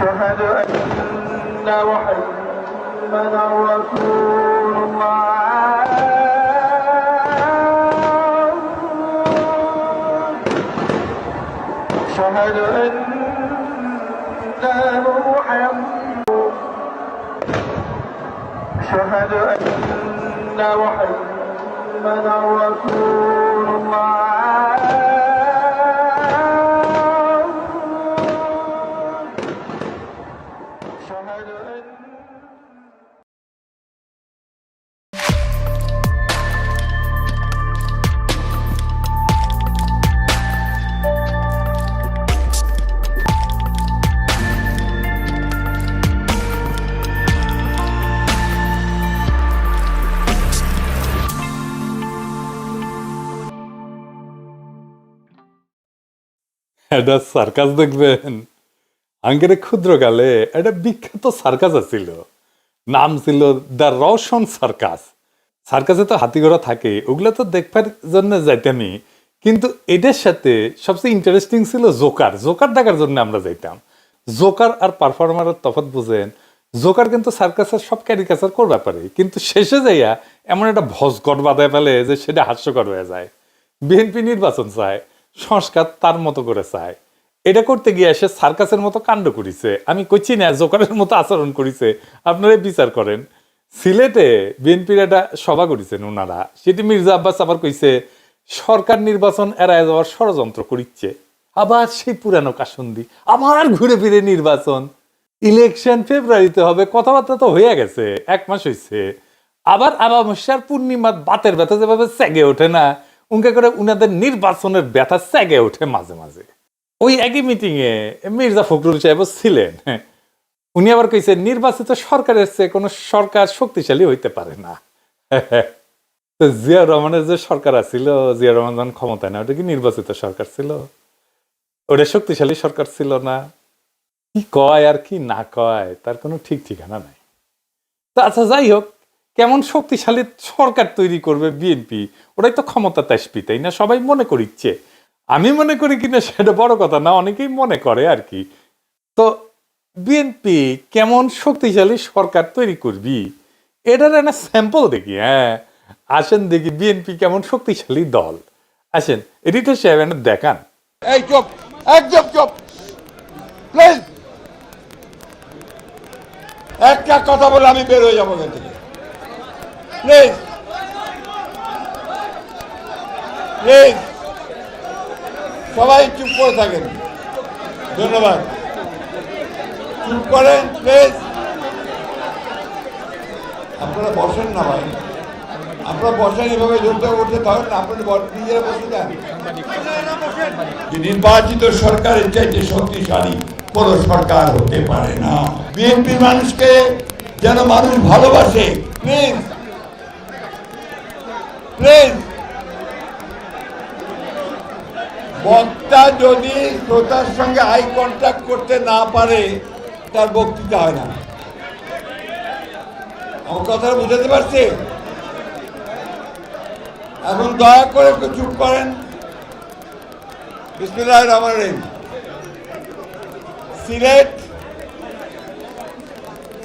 أشهد أن محمدا رسول الله أشهد أن محمدا أشهد أن محمدا رسول الله أشهد أن এটা সার্কাস দেখবেন। আঙ্গেরে ক্ষুদ্রকালে একটা বিখ্যাত সার্কাস আছিল, নাম ছিল দ্য রওশন সার্কাস। সার্কাসে তো হাতি ঘোড়া থাকে, ওগুলো তো দেখবার জন্য যাইতামই, কিন্তু এটার সাথে সবচেয়ে ইন্টারেস্টিং ছিল জোকার। জোকার দেখার জন্য আমরা যাইতাম। জোকার আর পারফর্মারের তফাৎ বুঝেন। জোকার কিন্তু সার্কাসের সব ক্যারিকাচার করতে পারে, কিন্তু শেষে যাইয়া এমন একটা ভজঘট বাঁধায় ফেলে যে সেটা হাস্যকর হয়ে যায়। বিএনপি নির্বাচন চায়, সংস্কার তার মতো করে চায়। এটা করতে গিয়ে সে সার্কাসের মতো কাণ্ড করিছে। আমি কইছি না জোকারের মতো আচরণ করিছে, আপনারা বিচার করেন। সিলেটে বিএনপির একটা সভা করেছেন ওনারা, সেটি মির্জা আব্বাস আবার কইছে সরকার নির্বাচন এড়ায় যাওয়ার ষড়যন্ত্র করিচ্ছে। আবার সেই পুরানো কাসন্দি, আবার ঘুরে ফিরে নির্বাচন, ইলেকশন ফেব্রুয়ারিতে হবে, কথাবার্তা তো হয়ে গেছে, 1 মাস হয়েছে। আবার আমাবস্যার পূর্ণিমার বাতের ব্যথা যেভাবে সেগে ওঠে না, উনকে করে উনাদের নির্বাচনের ব্যথা সেগে ওঠে মাঝে মাঝে। ওই একই মিটিং এ মির্জা ফখরুল সাহেব ছিলেন। উনি আবার কইছে নির্বাচিত সরকারের চেয়ে কোনো সরকার শক্তিশালী হইতে পারে না। তো জিয়া রহমানের যে সরকার আছিল, জিয়া রহমান যখন ক্ষমতায় না, ওটা কি নির্বাচিত সরকার ছিল? ওটা শক্তিশালী সরকার ছিল না? কি কয় আর কি না কয় তার কোনো ঠিক ঠিকানা নাই। তা আচ্ছা, যাই হোক, কেমন শক্তিশালী সরকার তৈরি করবে বিএনপি, ওটাই তো ক্ষমতা তাসপি, তাই না? সবাই মনে করিচ্ছে। আমি মনে করি কিনা সেটা বড় কথা না, অনেকেই মনে করে আর কি। তো বিএনপি কেমন শক্তিশালী সরকার তৈরি করবি, এটার একটা স্যাম্পল দেখি। হ্যাঁ, আসেন দেখি বিএনপি কেমন শক্তিশালী দল। আসেন, এডিটর সাহেব এনে দেখান। এই চুপ, একদম চুপ প্লিজ। একটা কথা বলে আমি বের হয়ে যাবো এখান থেকে, প্লিজ প্লিজ। সবাই চুপ করে থাকেন, ধন্যবাদ। চুপ করেন প্লিজ। আপনারা বসেন না ভাই, আপনারা বসেন, এভাবে জোরটা উঠতে পারেন না, আপনারা নিজেরা বসে যান। যে নির্বাচিত সরকারের চাইতে শক্তিশালী কোন সরকার হতে পারে না। বিএনপি মানুষকে যেন মানুষ ভালোবাসে, প্লিজ প্লিজ। বক্তা যদি শ্রোতার সঙ্গে আই কন্ট্যাক্ট করতে না পারে, তার বক্তৃতা হয় না। আমার কথা বুঝাতে পারছি? এখন দয়া করে একটু চুপ করেন। বিসমিল্লাহির রহমানির রহিম। সিলেট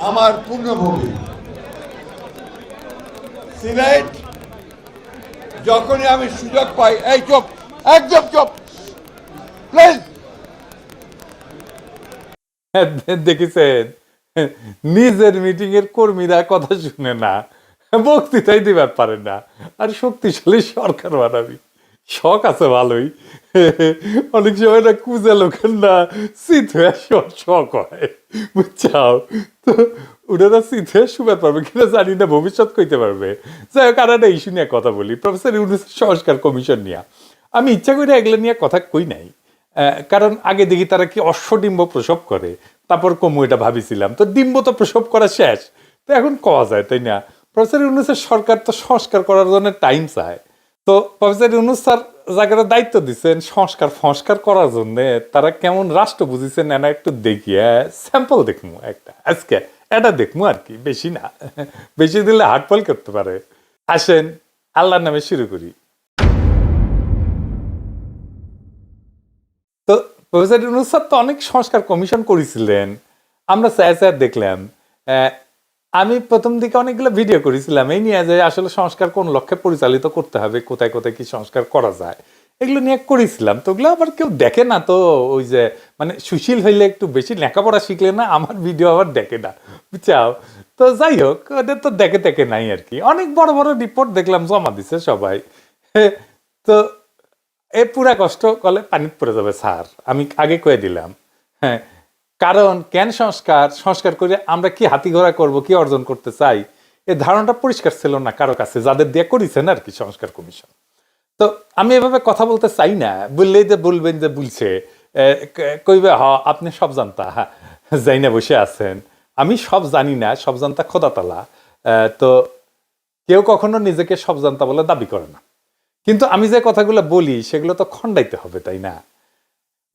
আমার পূর্ণভূমি। সিলেট যখনই আমি সুযোগ পাই, এই চুপ, একদম চুপ প্লিজ। দেখেছেন, নিজের মিটিং এর কর্মীরা কথা শুনে না, বক্তৃতাই দিবার পারে না, আর শক্তিশালী সরকার বানাবি। শখ আছে ভালোই, অনেক সময় না কুজা লোকের না শীত হয়ে শখ হয়, বুঝছাও? তো ওনারা শীত হয়ে শুবার পারবে কিনা জানি না, ভবিষ্যৎ কইতে পারবে। যাই হোক, আর একটা ইস্যু নিয়ে কথা বলি, প্রফেসর ইউনূসের সংস্কার কমিশন নিয়ে। আমি ইচ্ছা করে এগুলো নিয়ে কথা কই নাই, কারণ আগে দেখি তারা কি অশ্বডিম্ব প্রসব করে, তারপর কমু এটা ভাবিছিলাম। তো ডিম্ব তো প্রসব করা শেষ, তো এখন কওয়া যায়, তাই না? প্রফেসর ইউনূসের সরকার তো সংস্কার করার জন্য টাইম চায়। তো প্রফেসর ইউনূস স্যার যাকে দায়িত্ব দিচ্ছেন সংস্কার করার জন্য, তারা কেমন রাষ্ট্র বুঝিছেন না একটু দেখি। স্যাম্পল দেখবো একটা, আজকে এটা দেখবো আর কি, বেশি না, বেশি দিলে হার্টফল করতে পারে। আসেন আল্লাহর নামে শুরু করি। তো প্রফেসর ইউনূস স্যার তো অনেক সংস্কার কমিশন করেছিলেন, আমরা স্যার দেখলাম। আমি প্রথম দিকে অনেকগুলো ভিডিও করেছিলাম এই নিয়ে, যে আসলে সংস্কার কোন লক্ষ্যে পরিচালিত করতে হবে, কোথায় কোথায় কি সংস্কার করা যায়, এগুলো নিয়ে করেছিলাম। তো ওগুলো আবার কেউ দেখে না। তো ওই যে মানে সুশীল হইলে একটু বেশি লেখাপড়া শিখলে না আমার ভিডিও আবার দেখে না, বুঝছাও। তো যাই হোক, ওদের তো দেখে নাই আর কি। অনেক বড় বড় রিপোর্ট দেখলাম জমা দিছে সবাই। তো এ পুরা কষ্ট করলে পানি পড়ে যাবে স্যার, আমি আগে কয়ে দিলাম। হ্যাঁ, কারণ কেন সংস্কার করে আমরা কি হাতি ঘোড়া করবো, কি অর্জন করতে চাই, এই ধারণাটা পরিষ্কার ছিল না কারো কাছে, যাদের দিয়ে করেছেন আর কি সংস্কার কমিশন। তো আমি এভাবে কথা বলতে চাই না, বললেই যে বলবেন যে বলছে, কইবে হ আপনি সব জানতা যাই না বসে আছেন। আমি সব জানি না, সব জানতা খোদাতালা। তো কেউ কখনো নিজেকে সব জানতা বলে দাবি করে না, কিন্তু আমি যে কথাগুলো বলি সেগুলো তো খণ্ডাইতে হবে, তাই না?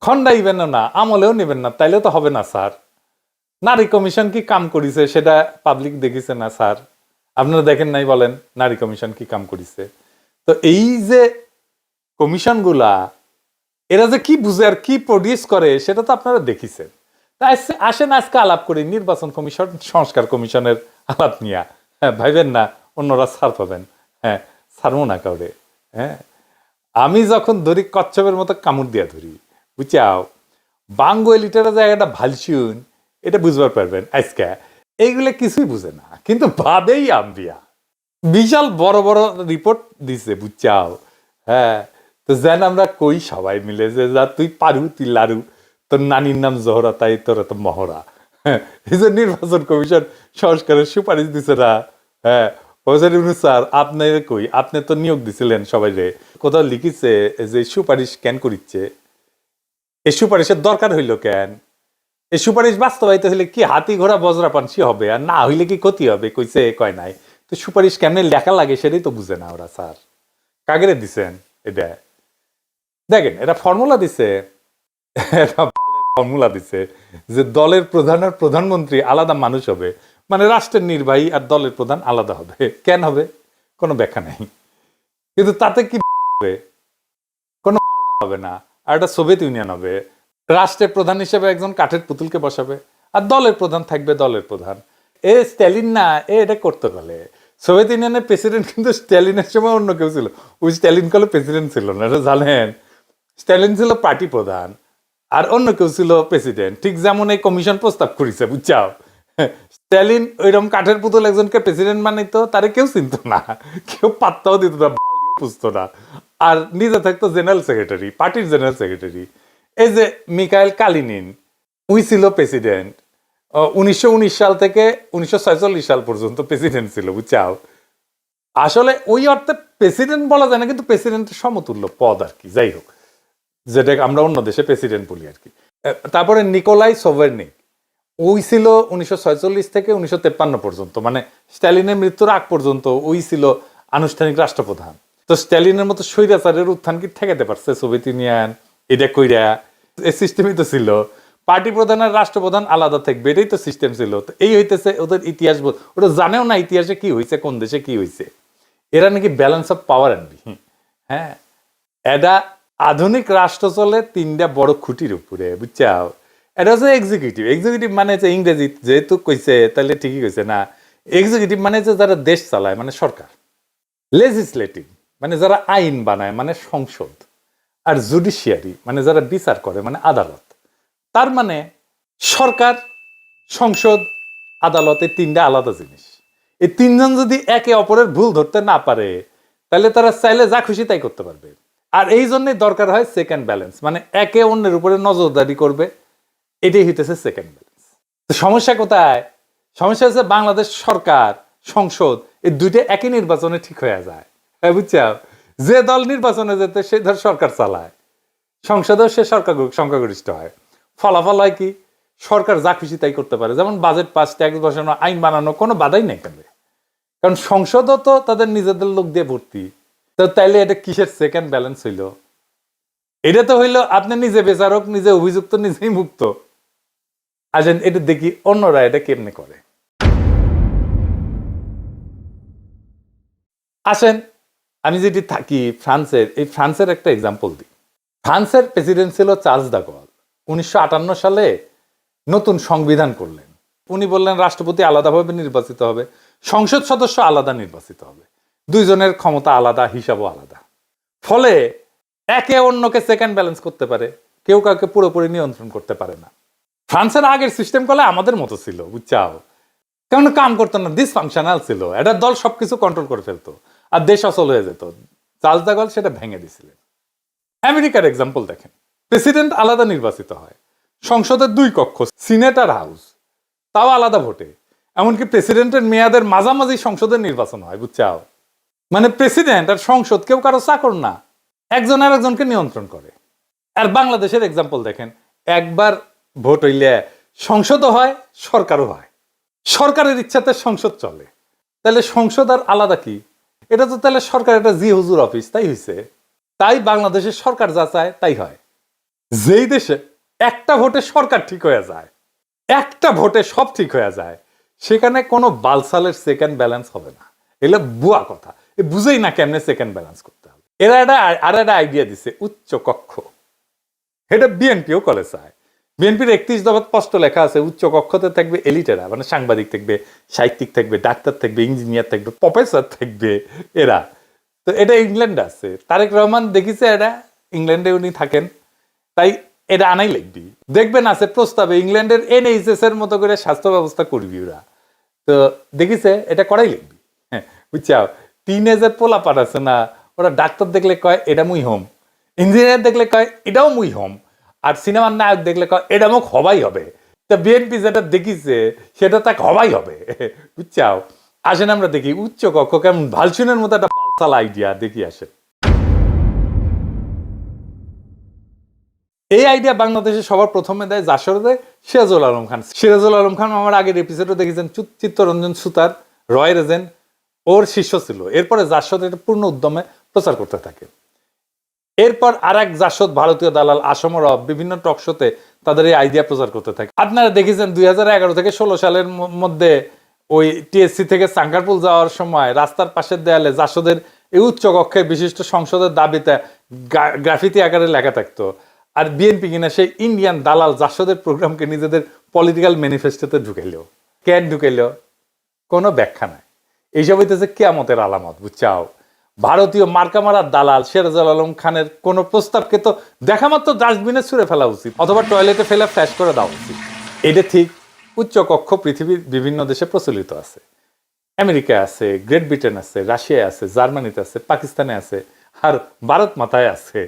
খণ্ডাইবেন না, আমলেও নেবেন না, তাইলে তো হবে না স্যার। নারী কমিশন কি কাম করিছে সেটা পাবলিক দেখিছে না স্যার? আপনারা দেখেন নাই বলেন নারী কমিশন কি কাম করিছে? তো এই যে কমিশনগুলা, এরা যে কি বুঝে আর কি প্রডিউস করে সেটা তো আপনারা দেখিছেন। তাই আসেন আজকে আলাপ করি নির্বাচন কমিশন, সংস্কার কমিশনের আলাপ নিয়া। হ্যাঁ, ভাইবেন না অন্যরা ছাড় পাবেন। হ্যাঁ, ছাড়বো না কাউরে। হ্যাঁ, আমি যখন ধরি কচ্ছপের মতো কামড় দিয়া ধরি, বুঝাও। বাঙ্গো লিটারা জায়গাটা ভালসুন, এটা বুঝবার পারবেন আজকে। এইগুলো কিছুই বুঝে না, কিন্তু ভাবেই আম্বিয়া বিশাল বড় বড় রিপোর্ট দিছে, বুঝছাও। হ্যাঁ, তো যেন আমরা কই সবাই মিলে যে যা তুই পারু, তুই লারু, তোর নানির নাম জহরা, তাই তোর তো মহড়া। হ্যাঁ, এই যে নির্বাচন কমিশন সংস্কারের সুপারিশ দিছে না। হ্যাঁ, স্যার আপনি কই, আপনি তো নিয়োগ দিছিলেন সবাই রে, কোথাও লিখিছে যে সুপারিশ কেন করিচ্ছে? এই সুপারিশের দরকার হইল কেন? এই সুপারিশ বাস্তবায়িত হইলে কি হাতি ঘোড়া বজরা পানসি হবে, আর না হইলে কি ক্ষতি হবে? কইছে কয় নাই। তো সুপারিশ কেমনে লেখা লাগে সেটাই তো বুঝে না ওরা স্যার। কাগরে দিছেন এটা? দেখেন, এটা ফর্মুলা দিছে, ফর্মুলা দিছে যে দলের প্রধান আর প্রধানমন্ত্রী আলাদা মানুষ হবে, মানে রাষ্ট্রের নির্বাহী আর দলের প্রধান আলাদা হবে। কেন হবে? কোনো ব্যাখ্যা নাই। কিন্তু তাতে কি হবে? কোনো হবে না। আর এটা সোভিয়েত ইউনিয়ন হবে, রাষ্ট্রের প্রধান হিসেবে একজন কাঠের পুতুলকে বসাবে, আর দলের প্রধান থাকবে দলের প্রধান। এ স্ট্যালিন না, এটা করতে পারে। সোভিয়েত ইউনিয়নের প্রেসিডেন্ট কিন্তু স্ট্যালিনের সময় অন্য কেউ ছিল, ওই স্ট্যালিন কালে প্রেসিডেন্ট ছিল না, এটা জানেন? স্ট্যালিন ছিল পার্টি প্রধান, আর অন্য কেউ ছিল প্রেসিডেন্ট। ঠিক যেমন এই কমিশন প্রস্তাব করেছে, বুঝছাও। স্ট্যালিন ওইরকম কাঠের পুতুল একজনকে প্রেসিডেন্ট বানাইতো, তারে কেউ চিনত না, কেউ পাত্তাও দিত না, বুঝতো না। আর নিজে থাকতো জেনারেল সেক্রেটারি, পার্টির জেনারেল সেক্রেটারি। এই যে মিকাইল কালিনিন, উই ছিল প্রেসিডেন্ট 1919 সাল থেকে 1946 সাল পর্যন্ত প্রেসিডেন্ট ছিল, বুঝছাও। আসলে ওই অর্থে প্রেসিডেন্ট বলা যায় না, কিন্তু প্রেসিডেন্টের সমতুল্য পদ আর কি। যাই হোক, যেটা আমরা অন্য দেশে প্রেসিডেন্ট বলি আর কি। তারপরে নিকোলাই সোভারনিক, ওই ছিল 1946 থেকে 1953 পর্যন্ত, মানে স্ট্যালিনের মৃত্যুর আগ পর্যন্ত ওই ছিল আনুষ্ঠানিক রাষ্ট্রপ্রধান। তো স্ট্যালিনের মতো স্বৈরাচারের উত্থান কি ঠেকাতে পারছে সোভিয়েত ইউনিয়ন? এটা কইরা এই সিস্টেমই তো ছিল, পার্টি প্রধান আর রাষ্ট্রপ্রধান আলাদা থাকবে, এটাই তো সিস্টেম ছিল। তো এই হইতেছে ওদের ইতিহাস, ওটা জানেও না ইতিহাসে কি হয়েছে, কোন দেশে কি হয়েছে। এরা নাকি ব্যালেন্স অফ পাওয়ার আনবি। হ্যাঁ, এটা আধুনিক রাষ্ট্র চলে তিনটা বড় খুঁটির উপরে, বুঝছাও। এটা হচ্ছে এক্সিকিউটিভ। এক্সিকিউটিভ মানে হচ্ছে ইংরেজি যেহেতু কইছে তাহলে ঠিকই কইছে না। এক্সিকিউটিভ মানে হচ্ছে যারা দেশ চালায়, মানে সরকার। লেজিসলেটিভ মানে যারা আইন বানায়, মানে সংসদ। আর জুডিশিয়ারি মানে যারা বিচার করে, মানে আদালত। তার মানে সরকার, সংসদ, আদালত, এই তিনটা আলাদা জিনিস। এই তিনজন যদি একে অপরের ভুল ধরতে না পারে, তাহলে তারা চাইলে যা খুশি তাই করতে পারবে। আর এই জন্যই দরকার হয় সেকেন্ড ব্যালেন্স, মানে একে অন্যের উপরে নজরদারি করবে। এটাই হইতেছে সেকেন্ড ব্যালেন্স। তো সমস্যা কোথায়? সমস্যা হচ্ছে বাংলাদেশ সরকার, সংসদ, এই দুইটা একই নির্বাচনে ঠিক হয়ে যায়। হ্যাঁ, বুঝছাও। যে দল নির্বাচনে যেতে সে ধর সরকার চালায়, সংসদেও সে সংখ্যাগরিষ্ঠ হয়। ফলাফল হয় কি? সরকার যা খুশি তাই করতে পারে, যেমন বাজেট পাস, ট্যাক্স বসানো, আইন বানানো, কোনো বাধাই নেই কেন। কারণ সংসদও তো তাদের নিজেদের লোক দিয়ে ভর্তি। তো তাইলে এটা কিসের সেকেন্ড ব্যালেন্স হইল? এটা তো হইলো আপনি নিজে বিচারক, নিজে অভিযুক্ত, নিজেই মুক্ত। আসেন এটা দেখি অন্যরা এটা কেমনে করে। আসেন, আমি যেটি থাকি ফ্রান্সের, এই ফ্রান্সের একটা এক্সাম্পল দিই। ফ্রান্সের প্রেসিডেন্ট ছিল চার্লস দ্য গল। 1958 সালে নতুন সংবিধান করলেন। উনি বললেন রাষ্ট্রপতি আলাদাভাবে নির্বাচিত হবে, সংসদ সদস্য আলাদা নির্বাচিত হবে, দুইজনের ক্ষমতা আলাদা, হিসাবও আলাদা। ফলে একে অন্যকে সেকেন্ড ব্যালেন্স করতে পারে, কেউ কাউকে পুরোপুরি নিয়ন্ত্রণ করতে পারে না। ফ্রান্সের আগের সিস্টেম করলে আমাদের মতো ছিল, বুঝছাও, কেমন কাম করতো না, ডিসফাংশনাল ছিল, এটা দল সবকিছু কন্ট্রোল করে ফেলতো আর দেশ অচল হয়ে যেত। চার্লস দ্য গল সেটা ভেঙে দিছিলেন। আমেরিকার এক্সাম্পল দেখেন, প্রেসিডেন্ট আলাদা নির্বাচিত হয়, সংসদের 2 কক্ষ, সিনেট আর হাউস, তাও আলাদা ভোটে। এমনকি প্রেসিডেন্টের মেয়াদের মাঝামাঝি সংসদের নির্বাচন হয়, বুঝছাও। মানে প্রেসিডেন্ট আর সংসদ কেউ কারো চাকর না, একজন আর একজনকে নিয়ন্ত্রণ করে। আর বাংলাদেশের এক্সাম্পল দেখেন, একবার ভোট হইলে সংসদও হয়, সরকারও হয়, সরকারের ইচ্ছাতে সংসদ চলে। তাহলে সংসদ আর আলাদা কি? এটা তো তাহলে সরকার একটা জি হুজুর অফিস, তাই হয়েছে। তাই বাংলাদেশের সরকার যা চায় তাই হয়। যেই দেশে একটা ভোটে সরকার ঠিক হয়ে যায়, একটা ভোটে সব ঠিক হয়ে যায়, সেখানে কোনো বালসালের সেকেন্ড ব্যালেন্স হবে না। এগুলো বুয়া কথা, বুঝেই না কেমনে সেকেন্ড ব্যালেন্স করতে হবে। এরা একটা আইডিয়া দিছে, উচ্চ কক্ষ। এটা বিএনপিও করে চায়। বিএনপির 31 দফা স্পষ্ট লেখা আছে, উচ্চ কক্ষতে থাকবে এলিটেরা, মানে সাংবাদিক থাকবে, সাহিত্যিক থাকবে, ডাক্তার থাকবে, ইঞ্জিনিয়ার থাকবে, প্রফেসর থাকবে এরা। তো এটা ইংল্যান্ডে আছে, তারেক রহমান দেখিছে, এটা ইংল্যান্ডে উনি থাকেন, তাই এটা আনাই লিখবি। দেখবেন আছে প্রস্তাবে ইংল্যান্ডের NHS এর মতো করে স্বাস্থ্য ব্যবস্থা করবি ওরা। তো দেখিছে এটা করাই লিখবি। হ্যাঁ, বুঝছাও, টিনেজের পোলাপাট আছে না, ওরা ডাক্তার দেখলে কয় এটা মুই হোম, ইঞ্জিনিয়ার দেখলে কয় এটাও মুই হোম, আর সিনেমার নায়ক দেখলে কয় এটা মুখ হবাই হবে। তা বিএনপি যেটা দেখিছে সেটা তাকে হবাই হবে, বুঝছাও। আসেন আমরা দেখি উচ্চ কক্ষ কেমন, ভালসুনের মতো একটা বালসাল আইডিয়া দেখি। আসেন, এই আইডিয়া বাংলাদেশে সবার প্রথমে দেয়, জাসরে দেয় সিরাজুল আলম খান। সিরাজুল আলম খান আমার আগের এপিসোডে দেখেছেন, চিত্তরঞ্জন সুতার, রয় রেজেন ওর শিষ্য ছিল। এরপরে জাসদ এটা পূর্ণ উদ্যমে প্রচার করতে থাকে। এরপর আর এক জাসদ ভারতীয় দালাল আসম রব বিভিন্ন টক শোতে তাদের এই আইডিয়া প্রচার করতে থাকে। আপনারা দেখেছেন 2011 থেকে 16 সালের মধ্যে ওই টিএসসি থেকে সাঙ্গারপুল যাওয়ার সময় রাস্তার পাশের দেয়ালে জাসদের এই উচ্চ কক্ষের বিশিষ্ট সংসদের দাবিতে গ্রাফিতি আকারে লেখা থাকতো। আর বিএনপি কিনা সেই ইন্ডিয়ান দালাল জাসদের প্রোগ্রামকে নিজেদের পলিটিক্যাল ম্যানিফেস্টোতে ঢুকাইলেও। কেন ঢুকাইলেও কোনো ব্যাখ্যা নাই। এইসব হইতেছে কিয়ামতের আলামত, বুঝছাও। ভারতীয় মার্কামারা দালাল সিরাজুল আলম খানের কোন প্রস্তাবকে তো দেখা মাত্র ডাস্টবিনে ছুঁড়ে ফেলা উচিত, অথবা টয়লেটে ফেলে ফ্ল্যাশ করে দেওয়া উচিত। এটা ঠিক। উচ্চ কক্ষ পৃথিবীর বিভিন্ন দেশে প্রচলিত আছে। আমেরিকায় আছে, গ্রেট ব্রিটেন আছে, রাশিয়ায় আছে, জার্মানিতে আছে, পাকিস্তানে আছে, আর ভারত মাথায় আছে।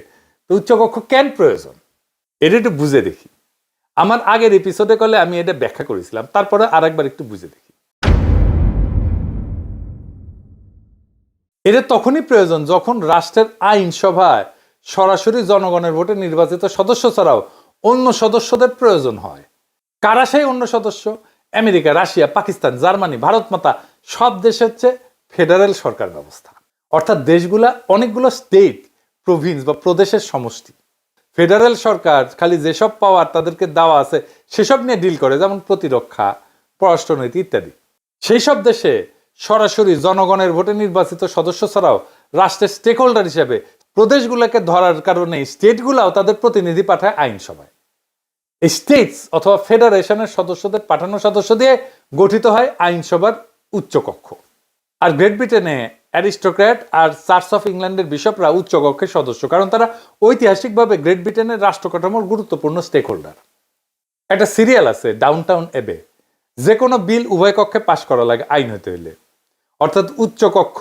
তো উচ্চ কক্ষ কেন প্রয়োজন এটা একটু বুঝে দেখি। আমার আগের এপিসোডে কলে আমি এটা ব্যাখ্যা করেছিলাম, তারপরে আরেকবার একটু বুঝে দেখি। এটা তখনই প্রয়োজন যখন রাষ্ট্রের আইনসভায় সরাসরি জনগণের ভোটে নির্বাচিত সদস্য ছাড়াও অন্য সদস্যদের প্রয়োজন হয়। কারা সেই অন্য সদস্য? America, Russia, Pakistan, Germany, Bharat মাতা সব দেশে হচ্ছে ফেডারেল সরকার ব্যবস্থা। অর্থাৎ দেশগুলা অনেকগুলো স্টেট, প্রভিন্স বা প্রদেশের সমষ্টি। ফেডারেল সরকার খালি যেসব পাওয়ার তাদেরকে দেওয়া আছে সেসব নিয়ে ডিল করে, যেমন প্রতিরক্ষা, পররাষ্ট্রনীতি ইত্যাদি। সেই সব দেশে সরাসরি জনগণের ভোটে নির্বাচিত সদস্য ছাড়াও রাষ্ট্রের স্টেক হোল্ডার হিসেবে প্রদেশগুলোকে ধরার কারণে স্টেটগুলাও তাদের প্রতিনিধি পাঠায় আইনসভায়। স্টেটস অথবা ফেডারেশনের সদস্যদের পাঠানো সদস্য দিয়ে গঠিত হয় আইনসভার উচ্চকক্ষ। আর গ্রেট ব্রিটেনে অ্যারিস্টোক্র্যাট আর চার্চ অফ ইংল্যান্ডের বিশপরা উচ্চকক্ষের সদস্য, কারণ তারা ঐতিহাসিকভাবে গ্রেট ব্রিটেনের রাষ্ট্র কাঠামোর গুরুত্বপূর্ণ স্টেক হোল্ডার। একটা সিরিয়াল আছে ডাউনটাউন এবে, যে কোনো বিল উভয় কক্ষে পাশ করা লাগে আইন হতে হইলে। অর্থাৎ উচ্চ কক্ষ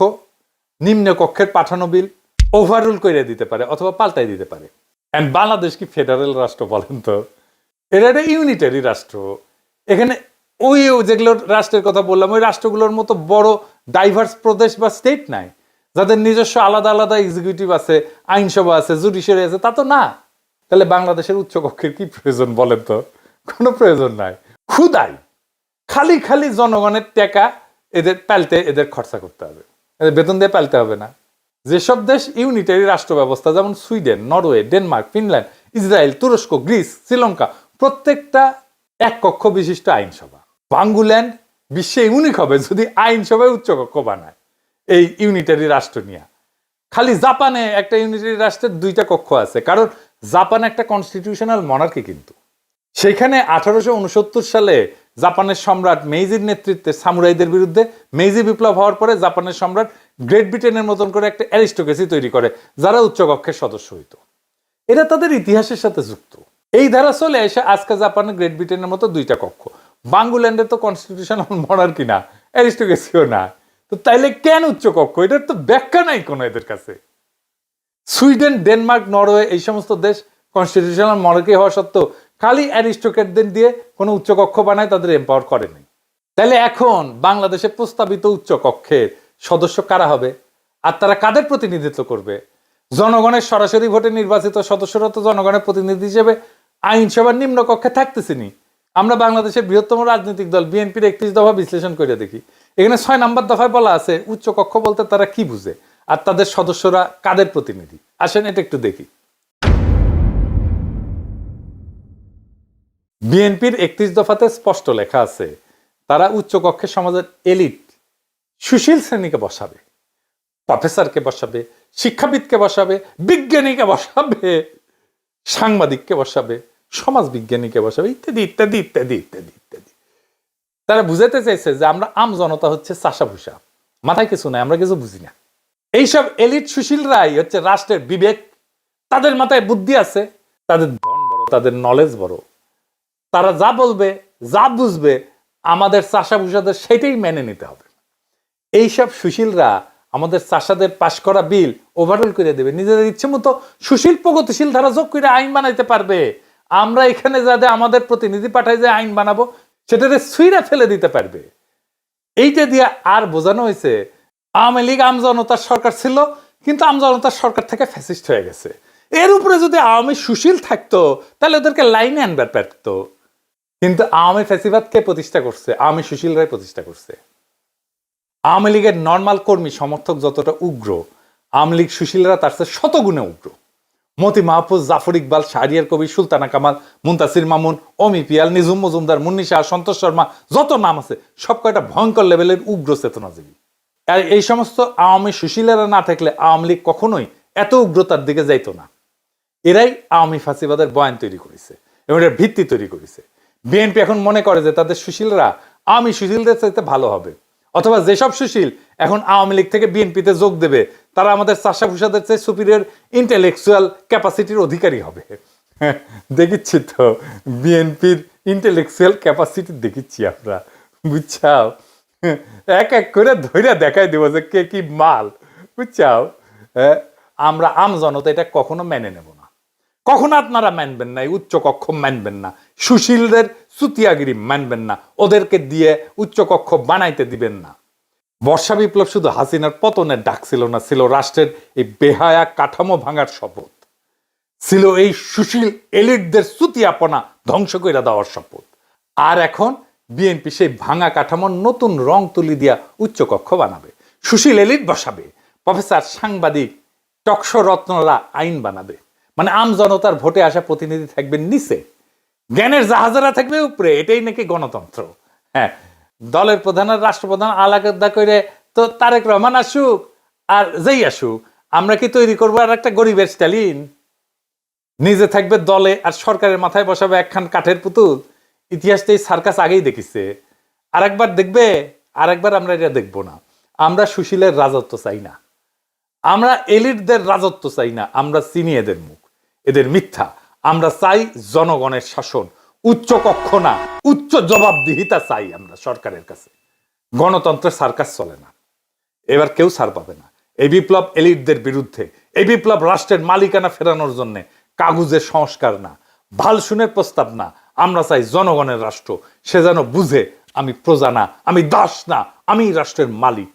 নিম্ন কক্ষের পাঠানো বিল ওভাররুল করে দিতে পারে অথবা পাল্টাই দিতে পারে। এন্ড বাংলাদেশ কি ফেডারেল রাষ্ট্র বলেন তো? এটা একটা ইউনিটারি রাষ্ট্র। এখানে ওই যেগুলো রাষ্ট্রের কথা বললাম ওই রাষ্ট্রগুলোর মতো বড় ডাইভার্স প্রদেশ বা স্টেট নাই, যাদের নিজস্ব আলাদা আলাদা এক্সিকিউটিভ আছে, আইনসভা আছে, জুডিশিয়ারি আছে, তা তো না। তাহলে বাংলাদেশের উচ্চ কক্ষের কি প্রয়োজন বলেন তো? কোনো প্রয়োজন নাই। ক্ষুদাই খালি খালি জনগণের টাকা এদের পাল্টে এদের খরচা করতে হবে, এদের বেতন দিয়ে পাল্টে হবে না। যেসব দেশ ইউনিটারি রাষ্ট্র ব্যবস্থা, যেমন Sweden, Norway, Denmark, Finland, Israel, তুরস্ক, গ্রিস, শ্রীলঙ্কা, প্রত্যেকটা এক কক্ষ বিশিষ্ট আইনসভা। বাঙ্গুল্যান্ড বিশ্বে ইউনিক হবে যদি আইনসভায় উচ্চকক্ষ বানায় এই ইউনিটারি রাষ্ট্র নিয়ে। খালি জাপানে একটা ইউনিটারি রাষ্ট্রের 2টা কক্ষ আছে, কারণ জাপান একটা কনস্টিটিউশনাল মনার্কি। কিন্তু সেখানে 1869 সালে জাপানের সম্রাট মেইজির নেতৃত্বে সামুরাইদের বিরুদ্ধে মেইজি বিপ্লব হওয়ার পরে জাপানের সম্রাট গ্রেট ব্রিটেনের মতন করে একটা অ্যারিস্টোক্রেসি তৈরি করে যারা উচ্চকক্ষের সদস্য হইতো। এটা তাদের ইতিহাসের সাথে যুক্ত। এই ধারা চলে এসে আজকে জাপানের গ্রেট ব্রিটেনের মতো দুইটা কক্ষ। বাঙ্গুল্যান্ডের তো কনস্টিটিউশনাল মনার্কি না, অ্যারিস্টোক্রেসিও না, তো তাইলে কেন উচ্চকক্ষ? এটার তো ব্যাখ্যা নাই কোনো এদের কাছে। সুইডেন, ডেনমার্ক, নরওয়ে এই সমস্ত দেশ কনস্টিটিউশনাল মনার্কি হওয়া সত্ত্বেও খালি অ্যারিস্টোক্রেটদের দিয়ে কোনো উচ্চকক্ষ বানায় তাদের এম্পাওয়ার করে নাই। তাহলে এখন বাংলাদেশে প্রস্তাবিত উচ্চকক্ষের সদস্য কারা হবে আর তারা কাদের প্রতিনিধিত্ব করবে? জনগণের সরাসরি ভোটে নির্বাচিত সদস্যরা তো জনগণের প্রতিনিধি হিসেবে আইনসভার নিম্ন কক্ষে থাকতেছিনি। আমরা বাংলাদেশের বৃহত্তম রাজনৈতিক দল বিএনপির 31 দফা বিশ্লেষণ করে দেখি, এখানে 6 নম্বর দফায় বলা আছে উচ্চকক্ষ বলতে তারা কি বুঝে আর তাদের সদস্যরা কাদের প্রতিনিধি। আসেন এটা একটু দেখি। বিএনপির 31 দফাতে স্পষ্ট লেখা আছে তারা উচ্চকক্ষে সমাজের এলিট সুশীল শ্রেণীকে বসাবে, প্রফেসরকে বসাবে, শিক্ষাবিদকে বসাবে, বিজ্ঞানীকে বসাবে, সাংবাদিককে বসাবে, সমাজ বিজ্ঞানীকে বসাবে, ইত্যাদি ইত্যাদি ইত্যাদি ইত্যাদি ইত্যাদি। তারা বুঝাতে চাইছে যে আমরা আম জনতা হচ্ছে চাষা ভুষা, মাথায় কিছু নাই, আমরা কিছু বুঝি না। এইসব এলিট সুশীলরাই হচ্ছে রাষ্ট্রের বিবেক, তাদের মাথায় বুদ্ধি আছে, তাদের ধন বড়, তাদের নলেজ বড়, তারা যা বলবে যা বুঝবে আমাদের চাষা ভুষাদের সেটাই মেনে নিতে হবে। এইসব সুশীলরা আমাদের চাষাদের পাশ করা বিল ওভারঅল করে দেবে, নিজেদের ইচ্ছে মতো সুশীল প্রগতিশীল ধারা যোগ করে আইন বানাইতে পারবে। আমরা এখানে যাতে আমাদের প্রতিনিধি পাঠায় যে আইন বানাবো সেটারে সুইরা ফেলে দিতে পারবে। এইটা দিয়ে আর বোঝানো হয়েছে আওয়ামী লীগ আমজনতার সরকার ছিল, কিন্তু আমজনতার সরকার থেকে ফ্যাসিস্ট হয়ে গেছে। এর উপরে যদি আওয়ামী সুশীল থাকতো তাহলে ওদেরকে লাইনে আনবার পারতো। কিন্তু আওয়ামী ফ্যাসিবাদ কে প্রতিষ্ঠা করছে? আওয়ামী সুশীলরাই প্রতিষ্ঠা করছে। আওয়ামী লীগের নর্মাল কর্মী সমর্থক যতটা উগ্র, আওয়ামী লীগ সুশীলরা তার চেয়ে শতগুণে উগ্র। মতি মাহফুজ, জাফর ইকবাল, শাহরিয়ার কবির, সুলতানা কামাল, মুনতাসির মামুন, অমি পিয়াল, নিজুম মজুমদার, মুন্নি শাহ, সন্তোষ শর্মা, যত নাম আছে সব কয়টা ভয়ঙ্কর লেভেলের উগ্র চেতনাজীবী। আর এই সমস্ত আওয়ামী সুশীলেরা না থাকলে আওয়ামী লীগ কখনোই এত উগ্রতার দিকে যাইতো না। এরাই আওয়ামী ফাঁসিবাদের বয়ান তৈরি করেছে এবং এর ভিত্তি তৈরি করেছে। বিএনপি এখন মনে করে যে তাদের সুশীলরা আওয়ামী সুশীলদের চাইতে ভালো হবে, অথবা যেসব সুশীল এখন আওয়ামী লীগ থেকে বিএনপিতে যোগ দেবে তারা আমাদের চাষা ভুষাদের চেয়ে সুপিরিয়র ইন্টেলেকচুয়াল ক্যাপাসিটির অধিকারী হবে। দেখিচ্ছি তো বিএনপির ইন্টেলেকচুয়াল ক্যাপাসিটি দেখিচ্ছি আমরা, বুঝছাও? এক এক করে ধৈর্য দেখাই দেবো যে কে কি মাল, বুঝছাও? আমরা আম জনতা এটা কখনো মেনে নেব না, কখনো আপনারা মানবেন না, উচ্চকক্ষ মানবেন না, সুশীলদের সুতিয়াগিরি মানবেন না, ওদেরকে দিয়ে উচ্চকক্ষ বানাইতে দিবেন না। বর্ষা বিপ্লব শুধু হাসিনার পতনের ডাক ছিল না, ছিল রাষ্ট্রের এই বেহায়া কাঠামো ভাঙার শপথ, ছিল এই সুশীল এলিটদের সুতিয়াপনা ধ্বংস করে দেওয়ার শপথ। আর এখন বিএনপি সেই ভাঙা কাঠামোর নতুন রং তুলি দিয়া উচ্চকক্ষ বানাবে, সুশীল এলিট বসাবে, প্রফেসর, সাংবাদিক, টকশো রত্নরা আইন বানাবে। মানে আম জনতার ভোটে আসা প্রতিনিধি থাকবে নিচে, জ্ঞানের জাহাজারা থাকবে উপরে। এটাই নাকি গণতন্ত্র। হ্যাঁ, দলের প্রধান আর রাষ্ট্রপ্রধান আলাদা করে তো তারেক রহমান আসুক আর যেই আসুক, আমরা কি তৈরি করবো আর একটা গরিবের স্টালিন? নিজে থাকবে দলে আর সরকারের মাথায় বসাবে একখান কাঠের পুতুল। ইতিহাসটা এই সার্কাস আগেই দেখিছে, আরেকবার দেখবে, আরেকবার আমরা এটা দেখবো না। আমরা সুশীলের রাজত্ব চাই না, আমরা এলিটদের রাজত্ব চাই না, আমরা চিনি এদের মুখ, এদের মিথ্যা। আমরা চাই জনগণের শাসন, উচ্চ কক্ষ না, উচ্চ জবাবদিহিতা চাই আমরা সরকারের কাছে। গণতন্ত্রের সার্কাস চলে না, এবার কেউ ছাড় পাবে না। এই বিপ্লব এলিটদের বিরুদ্ধে, এই বিপ্লব রাষ্ট্রের মালিকানা ফেরানোর জন্য কাগজের সংস্কার না, ভালসুনের প্রস্তাব না। আমরা চাই জনগণের রাষ্ট্র, সে যেন বুঝে আমি প্রজা না, আমি দাস না, আমি রাষ্ট্রের মালিক।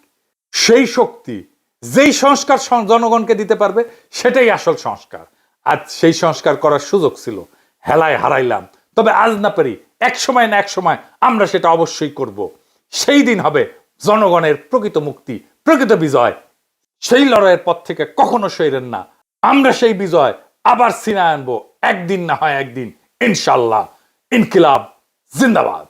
সেই শক্তি, যেই সংস্কার জনগণকে দিতে পারবে সেটাই আসল সংস্কার। আজ সেই সংস্কার করার সুযোগ ছিল, হেলায় হারাইলাম। তবে আজ না পারি, এক সময় না এক সময় আমরা সেটা অবশ্যই করব। সেই দিন হবে জনগণের প্রকৃত মুক্তি, প্রকৃত বিজয়। সেই লড়াইয়ের পথ থেকে কখনো সইরেন না। আমরা সেই বিজয় আবার ছিনায় আনবো, একদিন না হয় একদিন, ইনশাল্লাহ। ইনকিলাব জিন্দাবাদ।